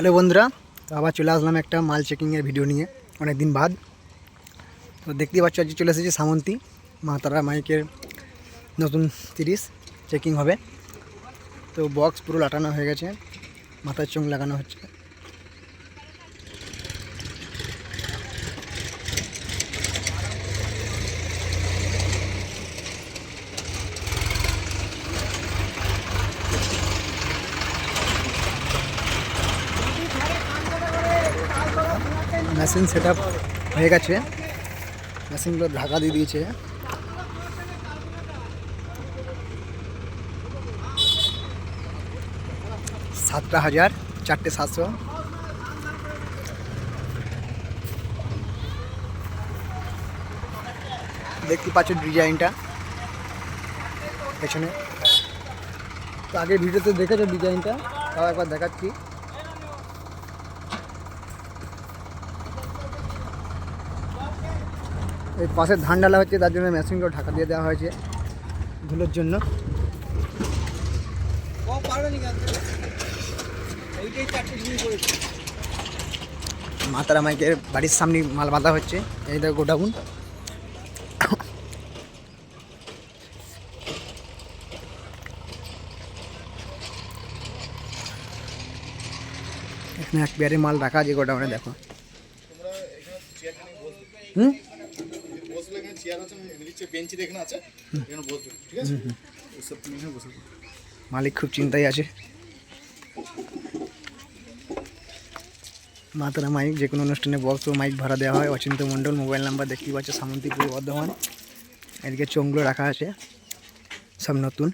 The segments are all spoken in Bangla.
হ্যালো বন্ধুরা, তো আবার চলে আসলাম একটা মাল চেকিংয়ের ভিডিও নিয়ে অনেক দিন বাদ। তো দেখতেই পাচ্ছ আজকে চলে এসেছি সামন্তী মা তারা মাইকের নতুন 30 চেকিং হবে। তো বক্স পুরো লাটানো হয়ে গেছে, মাথার চোঙ লাগানো হচ্ছে। মেশিন সেট আপ হয়ে গেছে, মেশিনগুলো ঢাকা দিয়ে দিয়েছে। সাতটা হাজার, 4টে 700। দেখতে পাচ্ছ ডিজাইনটা পেছনে। তো আগের ভিডিওতে দেখেছো ডিজাইনটা, তাও একবার দেখাচ্ছি। এই পাশে ধান ডালা হচ্ছে, তার জন্য মেশিনগুলো ঢাকা দিয়ে দেওয়া হয়েছে ধুলোর জন্য। মাতারা মাইকের বাড়ির সামনে মাল বাঁধা হচ্ছে, এই দেখো গোডাউন। এখানে এক পেয়ারে মাল রাখা আছে গোডাউনে, দেখো। মালিক খুব চিন্তায় আছে। মাতারা মাইক যে কোনো অনুষ্ঠানে বক্স ও মাইক ভাড়া দেওয়া হয়। অচিন্ত মণ্ডল, মোবাইল নাম্বার দেখতেই পাচ্ছে, সামন্তী, পূর্ব বর্ধমান। এদিকে চোঙগুলো রাখা আছে সব নতুন।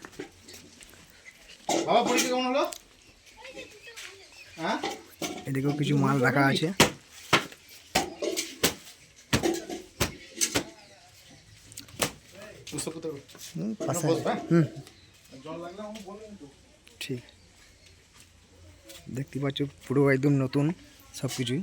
এদিকেও কিছু মাল রাখা আছে। ঠিক, দেখতে পাচ্ছ পুরো একদম নতুন সব কিছুই।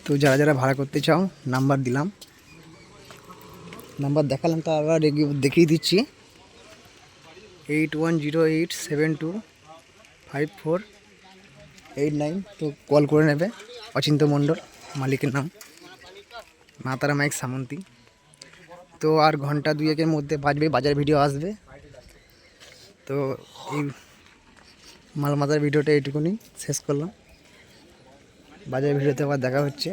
তো যারা যারা ভাড়া করতে চাও নাম্বার দিলাম, নাম্বার দেখালাম, তো আবার দেখিয়ে দিচ্ছি। 8108725489। তো কল করে নেবে। অচিন্ত মণ্ডল মালিকের নাম, মাতারা মাইক সামন্তী। তো আর ঘন্টা দুয়েকের মধ্যে বাজবে, বাজার ভিডিও আসবে। তো এই মাল মাতার ভিডিওটা এইটুকুনি শেষ করলাম। বাজার ভিডিওতে আবার দেখা হচ্ছে।